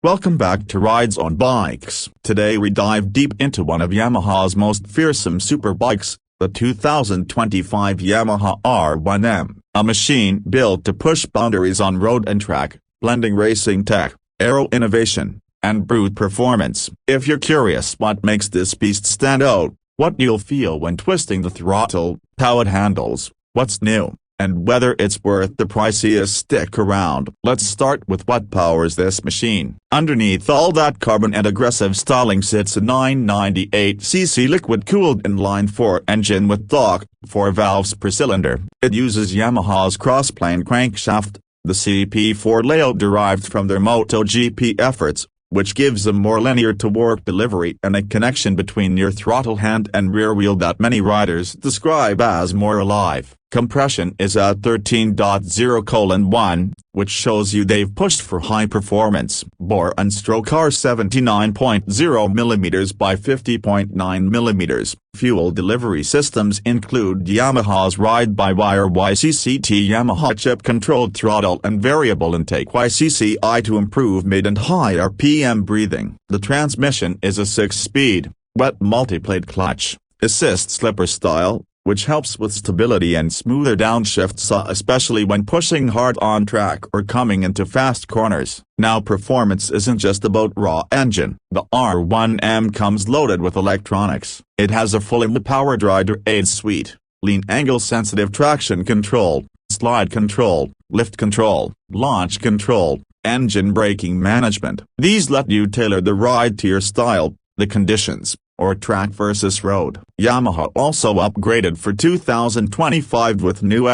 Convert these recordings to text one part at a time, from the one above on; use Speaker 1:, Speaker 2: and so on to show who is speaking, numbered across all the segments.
Speaker 1: Welcome back to Ridezone Bikes. Today we dive deep into one of Yamaha's most fearsome superbikes, the 2025 Yamaha R1M, a machine built to push boundaries on road and track, blending racing tech, aero innovation, and brute performance. If you're curious what makes this beast stand out, what you'll feel when twisting the throttle, how it handles, what's new, and whether it's worth the priciest stick around. Let's start with what powers this machine. Underneath all that carbon and aggressive styling sits a 998cc liquid-cooled inline-four engine with torque, 4 valves per cylinder. It uses Yamaha's crossplane crankshaft, the CP4 layout derived from their MotoGP efforts, which gives a more linear torque delivery and a connection between your throttle hand and rear wheel that many riders describe as more alive. Compression is at 13.0:1, which shows you they've pushed for high performance. Bore and stroke are 79.0mm by 50.9mm. Fuel delivery systems include Yamaha's ride-by-wire YCCT Yamaha chip-controlled throttle and variable intake YCCI to improve mid and high RPM breathing. The transmission is a 6-speed, wet multiplate clutch, assist slipper style, which helps with stability and smoother downshifts especially when pushing hard on track or coming into fast corners. Now performance isn't just about raw engine. The R1M comes loaded with electronics. It has a fully powered rider aid suite, lean angle sensitive traction control, slide control, lift control, launch control, engine braking management. These let you tailor the ride to your style, the conditions, or track versus road. Yamaha also upgraded for 2025 with new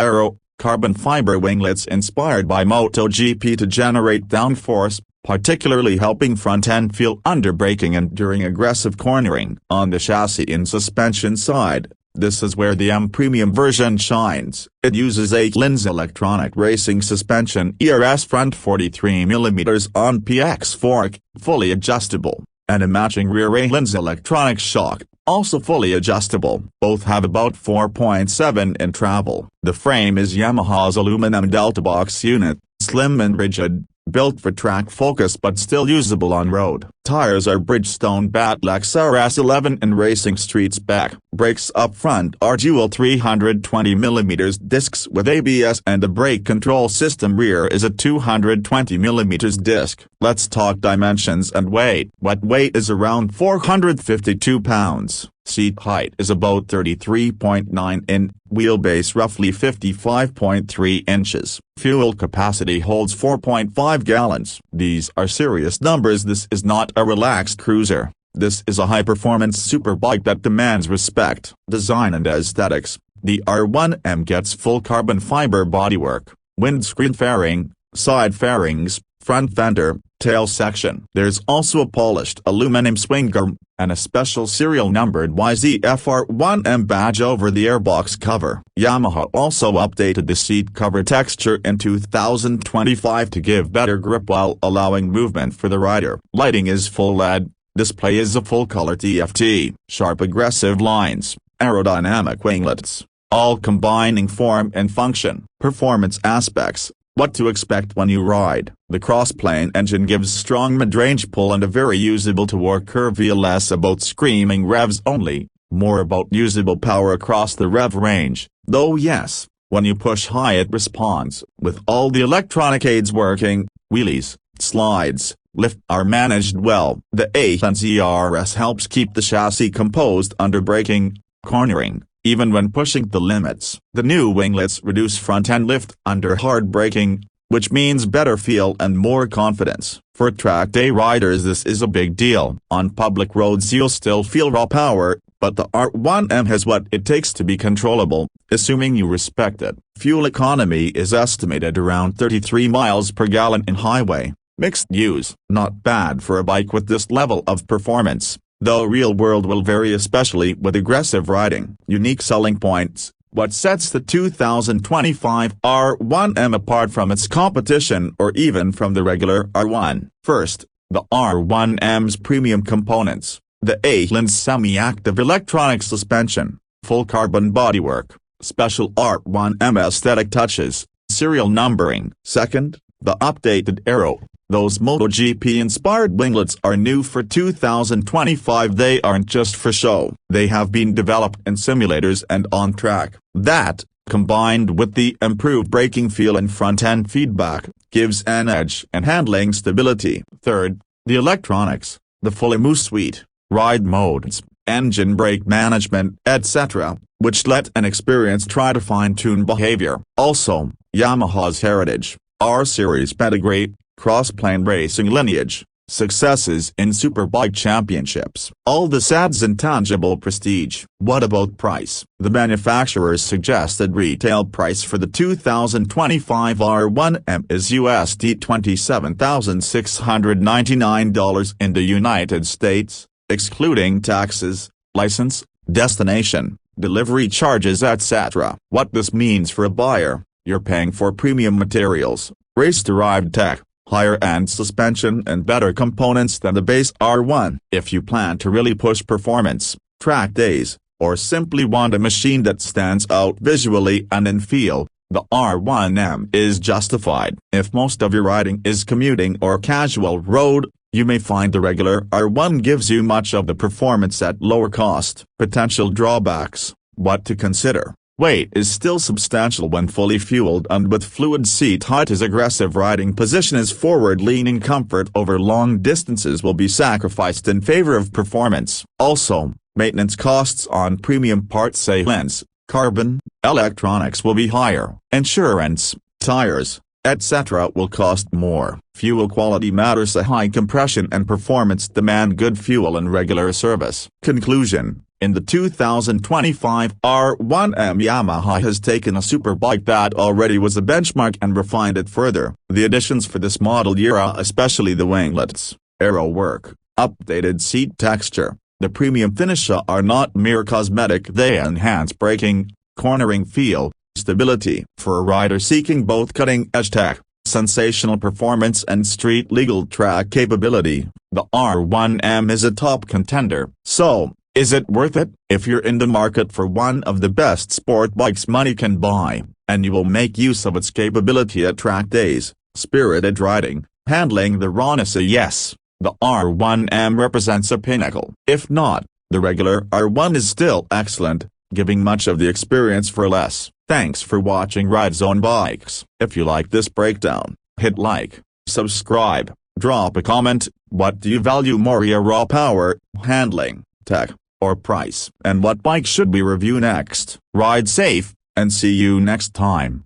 Speaker 1: carbon fiber winglets inspired by MotoGP to generate downforce, particularly helping front end feel under braking and during aggressive cornering. On the chassis and suspension side, this is where the M Premium version shines. It uses Öhlins electronic racing suspension ERS front 43mm on PX fork, fully adjustable, and a matching rear Öhlins electronic shock, also fully adjustable. Both have about 4.7 in travel. The frame is Yamaha's aluminum delta box unit, slim and rigid, built for track focus but still usable on road. Tires are Bridgestone Batlex RS11 and Racing Street spec. Brakes up front are dual 320mm discs with ABS, and the brake control system rear is a 220mm disc. Let's talk dimensions and weight. What weight is around 452 pounds. Seat height is about 33.9 in, wheelbase roughly 55.3 inches. Fuel capacity holds 4.5 gallons. These are serious numbers. This is not a relaxed cruiser. This is a high-performance superbike that demands respect. Design and aesthetics. The R1M gets full carbon fiber bodywork, windscreen fairing, side fairings, front fender, tail section. There's also a polished aluminum swing arm, and a special serial-numbered YZF-R1M badge over the airbox cover. Yamaha also updated the seat cover texture in 2025 to give better grip while allowing movement for the rider. Lighting is full LED, display is a full-color TFT, sharp aggressive lines, aerodynamic winglets, all combining form and function. Performance aspects. What to expect when you ride. The crossplane engine gives strong mid-range pull and a very usable torque curve. Less about screaming revs only, more about usable power across the rev range, though yes, when you push high it responds. With all the electronic aids working, wheelies, slides, lift are managed well. The Öhlins ERS helps keep the chassis composed under braking, cornering, even when pushing the limits. The new winglets reduce front-end lift under hard braking, which means better feel and more confidence. For track day riders this is a big deal. On public roads you'll still feel raw power, but the R1M has what it takes to be controllable, assuming you respect it. Fuel economy is estimated around 33 miles per gallon in highway, mixed use. Not bad for a bike with this level of performance, though real world will vary especially with aggressive riding. Unique selling points. What sets the 2025 R1M apart from its competition or even from the regular R1? First, the R1M's premium components. The Öhlins semi-active electronic suspension, full carbon bodywork, special R1M aesthetic touches, serial numbering. Second, the updated Those MotoGP-inspired winglets are new for 2025. They aren't just for show. They have been developed in simulators and on track. That, combined with the improved braking feel and front-end feedback, gives an edge in handling stability. Third, the electronics, the full IMU suite, ride modes, engine brake management, etc., which let an experienced try to fine-tune behavior. Also, Yamaha's heritage, R-Series pedigree, crossplane racing lineage, successes in Superbike championships. All this adds intangible prestige. What about price? The manufacturer's suggested retail price for the 2025 R1M is USD $27,699 in the United States, excluding taxes, license, destination, delivery charges etc. What this means for a buyer: you're paying for premium materials, race-derived tech, higher-end suspension and better components than the base R1. If you plan to really push performance, track days, or simply want a machine that stands out visually and in feel, the R1M is justified. If most of your riding is commuting or casual road, you may find the regular R1 gives you much of the performance at lower cost. Potential drawbacks: what to consider. Weight is still substantial when fully fueled and with fluid seat height. His aggressive riding position is forward-leaning. Comfort over long distances will be sacrificed in favor of performance. Also, maintenance costs on premium parts, say lens, carbon, electronics will be higher. Insurance, tires, etc. will cost more. Fuel quality matters. A high compression and performance demand good fuel and regular service. Conclusion: in the 2025 R1M, Yamaha has taken a superbike that already was a benchmark and refined it further. The additions for this model year, especially the winglets, aero work, updated seat texture, the premium finish, are not mere cosmetic. They enhance braking, cornering feel, stability. For a rider seeking both cutting-edge tech, sensational performance and street-legal track capability, the R1M is a top contender. So, is it worth it? If you're in the market for one of the best sport bikes money can buy, and you will make use of its capability at track days, spirited riding, handling the rawness, a yes, the R1M represents a pinnacle. If not, the regular R1 is still excellent, giving much of the experience for less. Thanks for watching Ridezone Bikes. If you like this breakdown, hit like, subscribe, drop a comment. What do you value more, raw power, handling, tech, or price? And what bike should we review next? Ride safe, and see you next time.